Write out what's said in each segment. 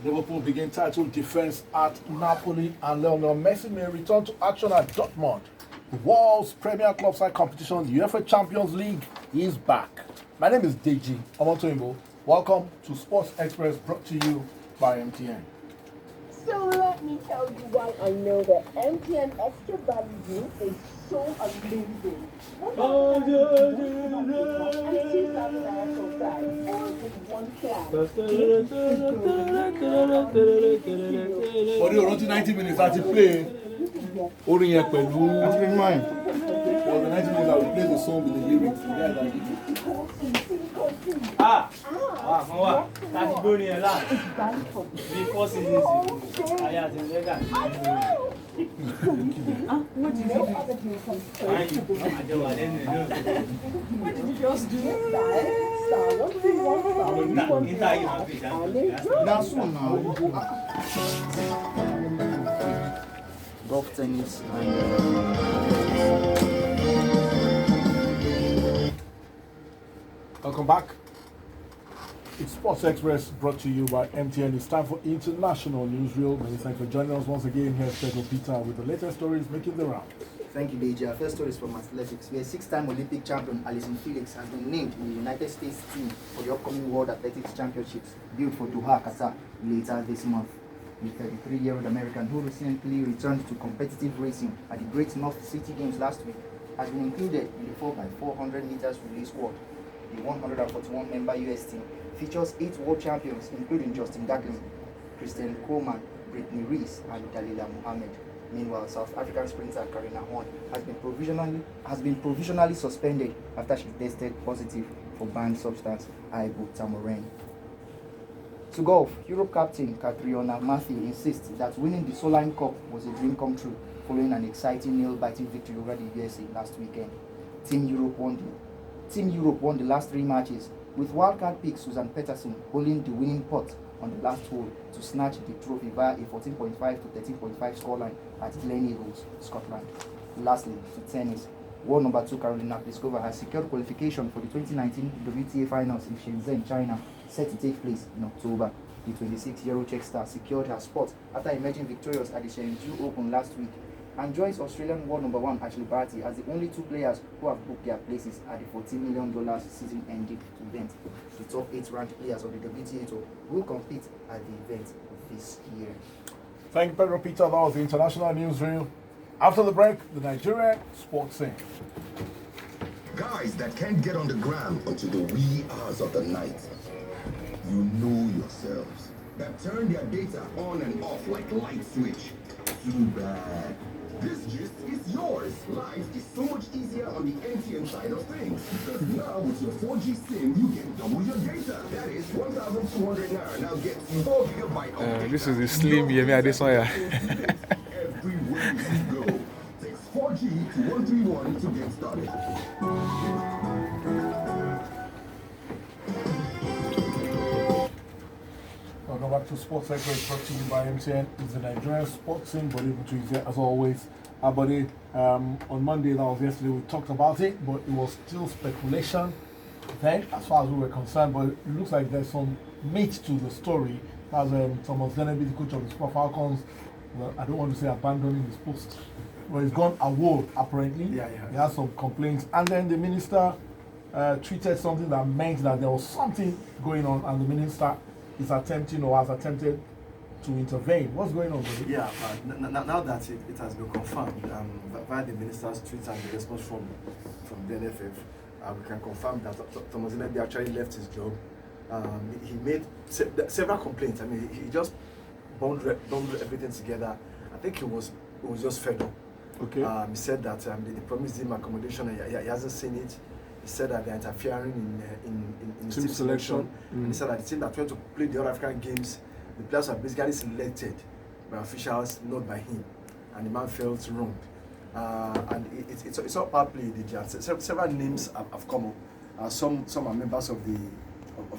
Liverpool begin title defense at Napoli, and Lionel Messi may return to action at Dortmund. The world's premier club side competition, the UEFA Champions League, is back. My name is Deji Omotoyinbo. Welcome to Sports Express, brought to you by MTN. So let me tell you why I know that MTN Extra Value is so amazing. And 2,000 naira for price, all in one plan. For the around 90 minutes, I play. Orin yẹn pẹ̀lú. That's been mine. For the 90 minutes, I will play the song with the lyrics. That's good in a lot. Before season, I had to let that. What did no other deal come I didn't know. What did you just do? Star 131, star That's one now. Golf, tennis, and Welcome back. It's Sports Express, brought to you by MTN. It's time for international newsreel. Many thanks for joining us once again. Here's Pedro Peter with the latest stories making the rounds. Thank you, Deji. Our first story is from athletics, where six-time Olympic champion Allyson Felix has been named in the United States team for the upcoming World Athletics Championships, built for Doha, Qatar, later this month. The 33-year-old American, who recently returned to competitive racing at the Great North City Games last week, has been included in the 4x400 meters relay squad. The 141-member US team features 8 world champions, including Justin Gatlin, Christian Coleman, Brittany Reese, and Dalila Mohammed. Meanwhile, South African sprinter Karina Horn has been provisionally suspended after she tested positive for banned substance ibutamoren. To golf, Europe captain Catriona Matthew insists that winning the Solheim Cup was a dream come true following an exciting nail-biting victory over the USA last weekend. Team Europe won the last 3 matches, with wildcard pick Susan Peterson holding the winning pot on the last hole to snatch the trophy via a 14.5 to 13.5 scoreline at Glen Eagles, Scotland. Lastly, to tennis, world number 2 Karolina Pliskova has secured qualification for the 2019 WTA Finals in Shenzhen, China, set to take place in October. The 26-year-old Czech star secured her spot after emerging victorious at the Chengdu Open last week, and joins Australian world number 1 Ashley Barty as the only 2 players who have booked their places at the $14 million season-ending event. The top 8 ranked players of the WTA Tour will compete at the event this year. Thank you, Pedro Peter. That was the international newsreel. After the break, the Nigerian sports scene. Guys that can't get on the gram until the wee hours of the night. You know yourselves. That turn their data on and off like light switch. Too bad. This gist is yours. Life is so much easier on the MTN side of things. Because now with your 4G SIM, you can double your data. That is 1,200 naira. Now get 4 gigabytes of data. This is the slim Yemi Adesanya. Everywhere you go. Takes 4G to 131 to get started. Welcome back to Sports Express, brought to you by MTN. It's the Nigerian sports scene, but able to easier as always. Buddy, on Monday, that was yesterday, we talked about it, but it was still speculation then, as far as we were concerned. But it looks like there's some meat to the story. As Thomas Deneby, the coach of the Super Falcons, well, I don't want to say abandoning his post, but he's gone AWOL apparently. Yeah. He has some complaints, and then the minister tweeted something that meant that there was something going on, and the minister is attempting or has attempted to intervene. What's going on with it? Yeah, now that it has been confirmed via the minister's tweet and the response from the NFF, we can confirm that Thomas Deneby actually left his job. He made several complaints. I mean, he just bundled everything together. I think he was just fed up. Okay. He said that they promised him accommodation and he hasn't seen it. He said that they're interfering in team selection. And he said that the team that went to play the other African games, the players are basically selected by officials, not by him. And the man felt wronged. And it's all power play. Several names have come up. Some are members of the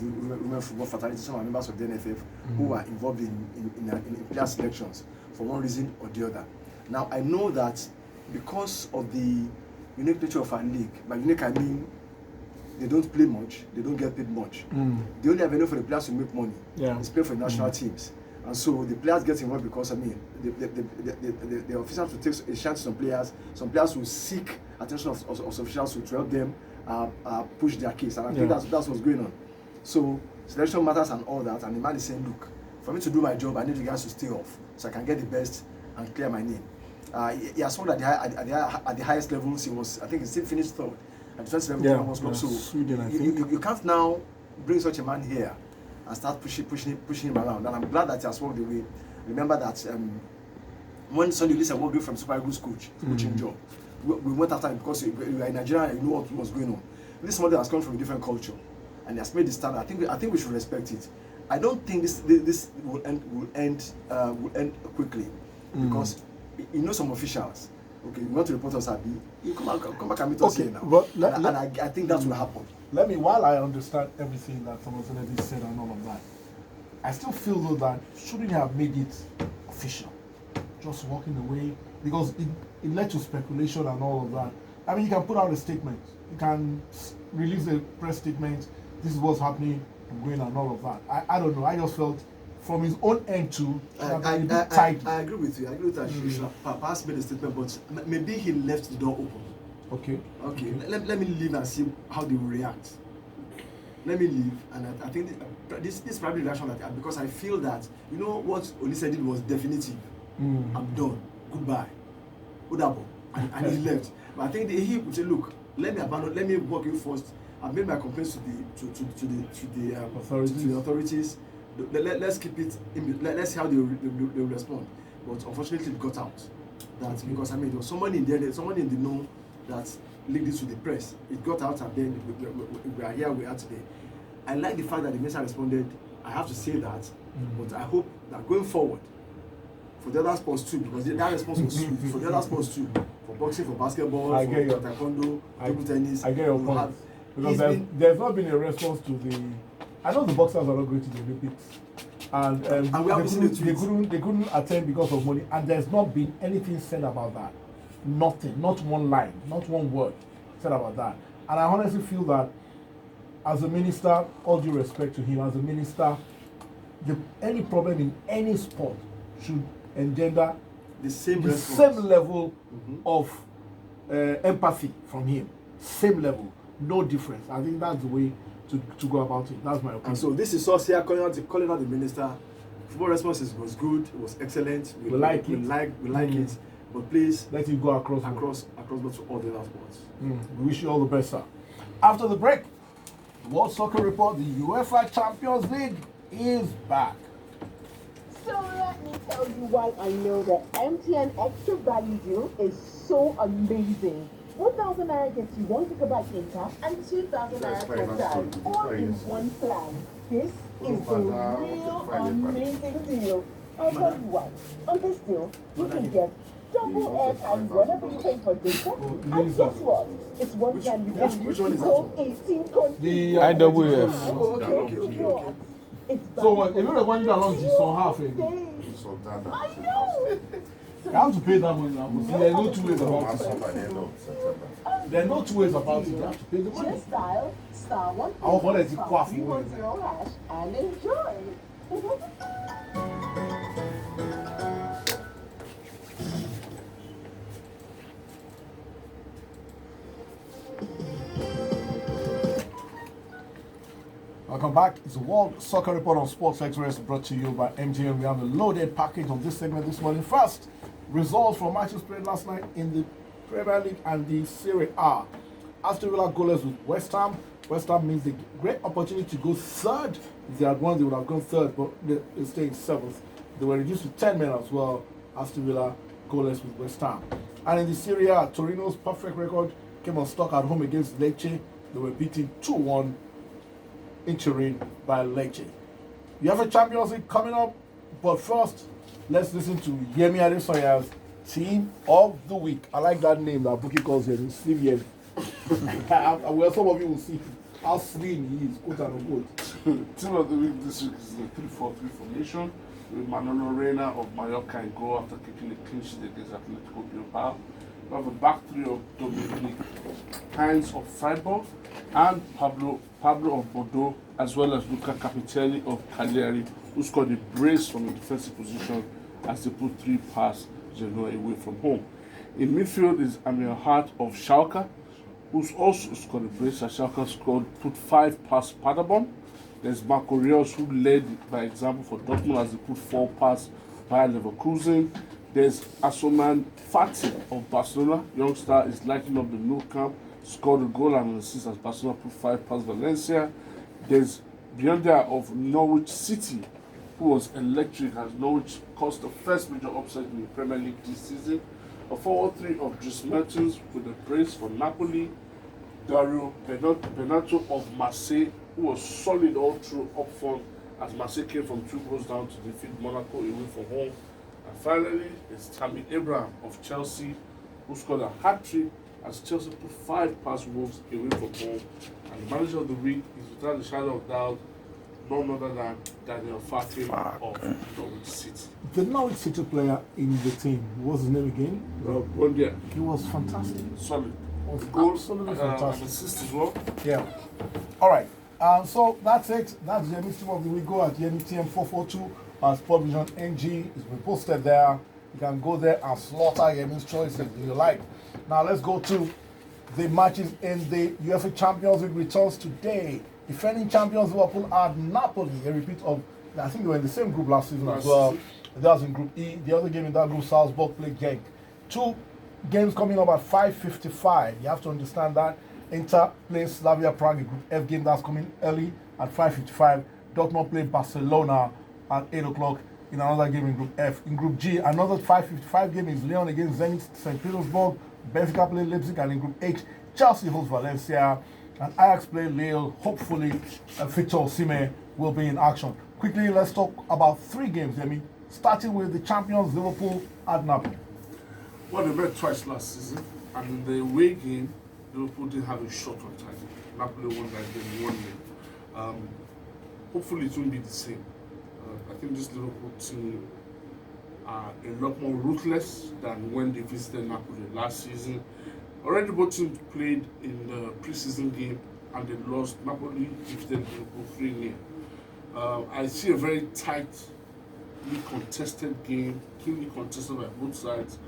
Women Football Fraternity, some are members of the NFF who are involved in player selections for one reason or the other. Now, I know that because of the unique nature of our league, by unique I mean they don't play much, they don't get paid much. The only avenue for the players to make money is play for national teams. And so the players get involved because, I mean, the officials will take a chance to some players will seek attention of officials to help them push their case. And I think that's what's going on. So selection matters and all that, and the man is saying, look, for me to do my job, I need you guys to stay off so I can get the best and clear my name. He has sworn at the highest levels. I think he still finished third at the first level of the World Cup. So Sweden, I think. You can't now bring such a man here and start pushing him around. And I'm glad that he has worked away. Remember that when Sunday Lisa walked away from Super Eagles coaching job, we went after him because we were in Nigeria and you know what was going on. This is somebody that's come from a different culture and he has made the standard. I think we should respect it. I don't think this will end quickly because you know some officials. Okay, you want to report us, Abi? You come back and meet us here now. But I think that will happen. While I understand everything that Thomas Kennedy said and all of that, I still feel though that shouldn't have made it official, just walking away, because it led to speculation and all of that. I mean, you can put out a statement, you can release a press statement, this is what's happening, I'm going and all of that. I don't know, I just felt from his own end too, I agree with you. I agree with that. He should have perhaps made a statement, but maybe he left the door open. Okay. Let me leave and see how they will react. Let me leave, and I think this probably reaction because I feel that you know what Olise did was definitive. I'm done. Goodbye. Udabo. And he left. But I think he would say, look, let me work you first. I've made my complaints to the authorities. Let's keep it. Let's see how they respond. But unfortunately, it got out. That's because I mean, there was someone in there, someone in the know that leaked this to the press. It got out, and then we are here. We are today. I like the fact that the minister responded. I have to say that, but I hope that going forward, for the other sports too, because that response was sweet. For the other sports too, for boxing, for basketball, for taekwondo, table tennis. I get your point. Because there's not been a response to the. I know the boxers are not going to the Olympics, and they couldn't attend because of money, and there's not been anything said about that. Nothing, not one line, not one word said about that. And I honestly feel that, as a minister, all due respect to him, as a minister, any problem in any sport should engender the same level of empathy from him. Same level, no difference. I think that's the way to go about it. That's my opinion. And so this is us here calling out the minister. Football response was good, it was excellent. We like it. But please let it go across to all the other sports. We wish you all the best, sir. After the break, World Soccer Report, the UEFA Champions League is back. So let me tell you why I know that MTN Extra Value Deal is so amazing. 1,000 naira gets you 1 gigabyte data and 2,000 naira talk time, all in one plan. This is a real amazing deal. I'll tell you what, on this deal, you can get double airtime whenever you pay for data, and guess what? It's one plan you can use to call 18 countries. The IWF. So, if you're going along, it's on half. I know! You have to pay that money now. There are no two ways about it. There are no two ways about it. You have to pay the money. Just dial star 1 hash and enjoy. Welcome back. It's a World Soccer Report on Sports Express brought to you by MTN. We have a loaded package on this segment this morning. First, results from matches played last night in the Premier League and the Serie A. Aston Villa goalless with West Ham. West Ham means a great opportunity to go third. If they had won, they would have gone third, but they stayed in seventh. They were reduced to 10 men as well. Aston Villa goalless with West Ham. And in the Serie A, Torino's perfect record came unstuck at home against Lecce. They were beaten 2-1 in Turin by Lecce. You have a Champions League coming up, but first, let's listen to Yemi Adesanya's Team of the Week. I like that name that Buki calls him, Slim Yemi. Well, some of you will see how slim he is, quote unquote. Team of the Week this week is the 3-4-3 formation with Manolo Reina of Mallorca in goal after kicking a clean sheet against Atletico Bilbao. We have a back three of Dominic Hines of Freiburg and Pablo of Bordeaux, as well as Luca Capitelli of Cagliari, who scored a brace from a defensive position as they put 3 past Genoa away from home. In midfield is Amir Hart of Schalke, who's also scored a brace as Schalke put 5 past Paderborn. There's Marco Reus, who led by example for Dortmund as they put 4 past Bayer Leverkusen. There's Assoman Fati of Barcelona. Youngster is lighting up the Nou Camp, scored a goal and an assist as Barcelona put 5 past Valencia. There's Bionda of Norwich City, who was electric as Norwich caused the first major upset in the Premier League this season. A 4-3 of Dries Mertens with a brace for Napoli. Dario Benato of Marseille, who was solid all through up front as Marseille came from 2 goals down to defeat Monaco away from home. And finally, it's Tammy Abraham of Chelsea, who scored a hat-trick as Chelsea put 5 past Wolves away from home. And the manager of the week is, without a shadow of doubt, none other than Daniel Farke of Norwich City. The Norwich City player in the team, what's his name again? Bondia. He was fantastic. Solid. Was Goals, absolutely and fantastic. assist as well. Yeah. All right. So that's it. That's the Yemi team of the week. Go at Yemi TM 442 as Sport Vision NG. It's been posted there. You can go there and slaughter Yemi's choices if you like. Now let's go to the matches in the UEFA Champions League returns today. Defending champions Liverpool are Napoli. A repeat of, I think they were in the same group last season as well. That was in Group E. The other game in that group, Salzburg played Genk. 2 games coming up at 5:55. You have to understand that. Inter plays Slavia Prague, a Group F game that's coming early at 5:55. Dortmund play Barcelona at 8 o'clock in another game in Group F. In Group G, another 5:55 game is Lyon against Zenit St. Petersburg. Benfica play Leipzig, and in Group H, Chelsea hosts Valencia, and Ajax play Lille. Hopefully, Victor Osimhen will be in action. Quickly, let's talk about 3 games, starting with the champions Liverpool at Napoli. Well, they met twice last season, and in the away game, Liverpool didn't have a shot on target. Napoli won that game 1-0. Hopefully, it won't be the same. I think this Liverpool team are a lot more ruthless than when they visited Napoli last season. Already both teams played in the preseason game and they lost. Napoli defeated Liverpool 3-0. I see a very tightly contested game, keenly contested by both sides.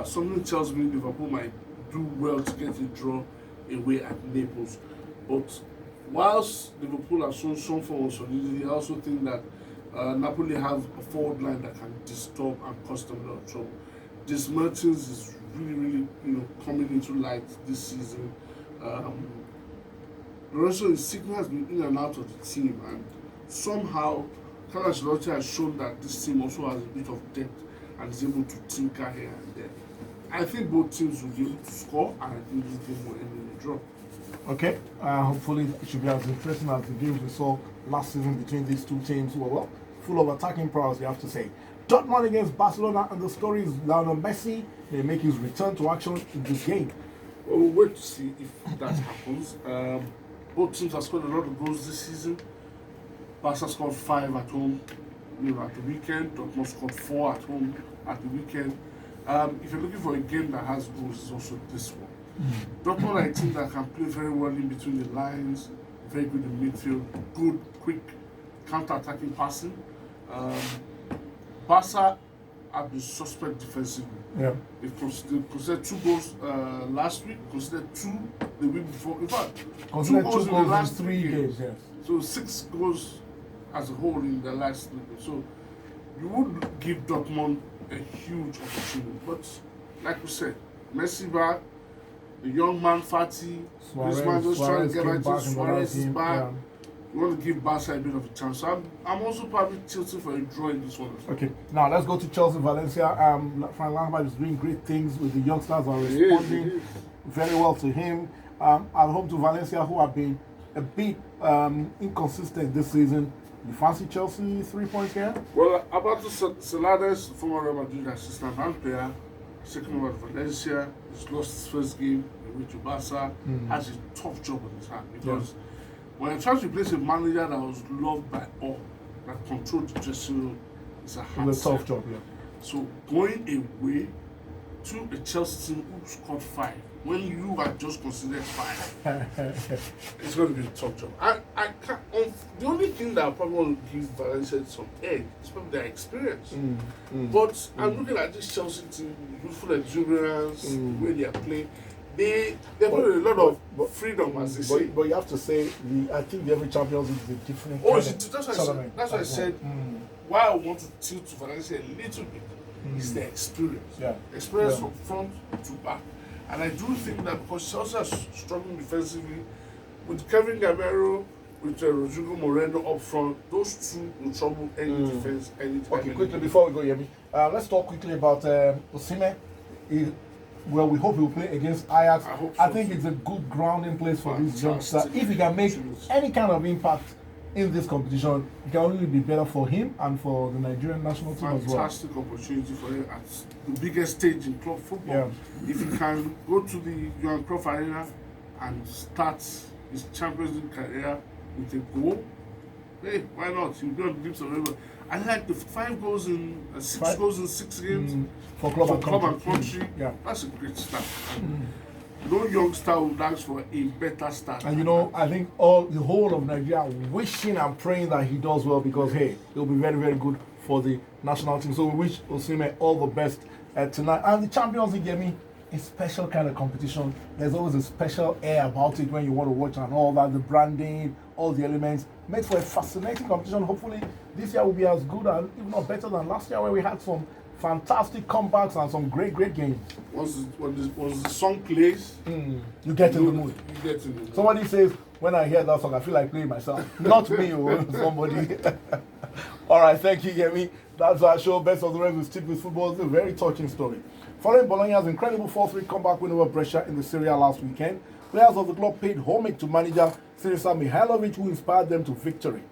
Something tells me Liverpool might do well to get a draw away at Naples. But whilst Liverpool have shown some form of solidity, I also think that Napoli have a forward line that can disturb and cause them a lot of trouble. This Mertens is really, coming into light this season. Lorenzo Insigne has been in and out of the team, and somehow Carlo Ancelotti has shown that this team also has a bit of depth and is able to tinker here and there. I think both teams will be able to score, and I think this game will end in a draw. Okay, hopefully it should be as interesting as the games we saw last season between these 2 teams who were full of attacking prowess, you have to say. Dortmund against Barcelona, and the story is Lionel Messi may make his return to action in this game. Well, we'll wait to see if that happens. Both teams have scored a lot of goals this season. Barca scored 5 at home at the weekend. Dortmund scored 4 at home at the weekend. If you're looking for a game that has goals, it's also this one. Dortmund are a team that can play very well in between the lines, very good in midfield, good, quick counter-attacking passing. Barca have been suspect defensively. Yeah. They conceded 2 goals last week, conceded 2 the week before. In fact, 2 goals in the last 3 games. Yes. So 6 goals as a whole in the last 3 games. So you would give Dortmund a huge opportunity. But like we said, Messi back, the young man Fati, Griezmann just trying to get back to Suarez is back. Yeah. You want to give Barca a bit of a chance. So I'm also probably tilting for a draw in this one as well. Okay, now let's go to Chelsea Valencia. Frank Lampard is doing great things with the youngsters, are responding very well to him. At home to Valencia, who have been a bit inconsistent this season. You fancy Chelsea 3 points here? Well, Alberto Celades, former Real Madrid assistant and player, second over Valencia, he's lost his first game away to Barca, has a tough job on his hand because when you're trying to replace a manager that was loved by all, that controlled the dressing room, it's a hard It's a tough job, yeah. So going away to a Chelsea team who scored 5 when you are just considered 5. It's going to be a tough job. I can't. The only thing that I probably want to give Valencia some edge is probably their experience. But I'm looking at this Chelsea team, youthful exuberance, the way they are playing. They've got a lot of freedom, as they say. But you have to say, I think the every Champions League is a different. Oh, kind that's of why I said. tournament That's why I as said. well. Why I want to tilt to Valencia a little bit is the experience. Yeah. Experience Yeah. from front to back. And I do think that because Chelsea are struggling defensively, with Kevin Gamero, with Rodrigo Moreno up front, those two will trouble any defense anytime. Okay, quickly before we go, Yemi, let's talk quickly about Osimhen. Well, we hope he will play against Ajax. I hope I so. think it's a good grounding place for this Fantastic. youngster. If he can make Absolutely. any kind of impact in this competition, it can only be better for him and for the Nigerian national team as well. Fantastic opportunity for him at the biggest stage in club football. Yeah. If he can go to the Johan Cruyff Arena and start his Champions League career with a goal, hey, why not? He'll be on the lips of everyone. I like the 5 goals in 6 goals in 6 games For club and country. country. Yeah. That's a great start. No youngster would ask for a better start. And you know, I think the whole of Nigeria are wishing and praying that he does well because hey, it'll be very, very good for the national team. So we wish Osimhen all the best tonight. And the Champions League, Yemi, a special kind of competition. There's always a special air about it when you want to watch and all that, the branding, all the elements. Makes for a fascinating competition. Hopefully this year will be as good and if not better than last year where we had some fantastic comebacks and some great, great games. Once the song plays, You get in the mood. you get in the mood. Somebody says, when I hear that song, I feel like playing myself. Not me, somebody. All right, thank you, Yemi. That's our show. Best of the rest with Stick with Football. It's a very touching story. Following Bologna's incredible 4-3 comeback win over Brescia in the Serie A last weekend, players of the club paid homage to manager Siniša Mihajlović, who inspired them to victory.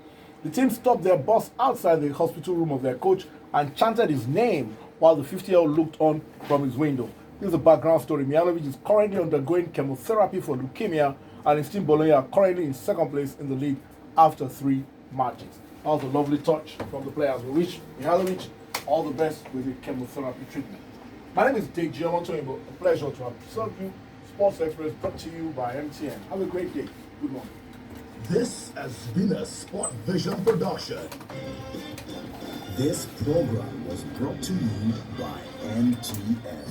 The team stopped their bus outside the hospital room of their coach and chanted his name while the 50-year-old looked on from his window. Here's the background story. Mihajlović is currently undergoing chemotherapy for leukemia, and his team Bologna are currently in second place in the league after 3 matches. That was a lovely touch from the players. We wish Mihajlović all the best with the chemotherapy treatment. My name is Dave Giamontoyinbo. A pleasure to have served you. Sports Express brought to you by MTN. Have a great day. Good morning. This has been a Sport Vision production. This program was brought to you by MTN.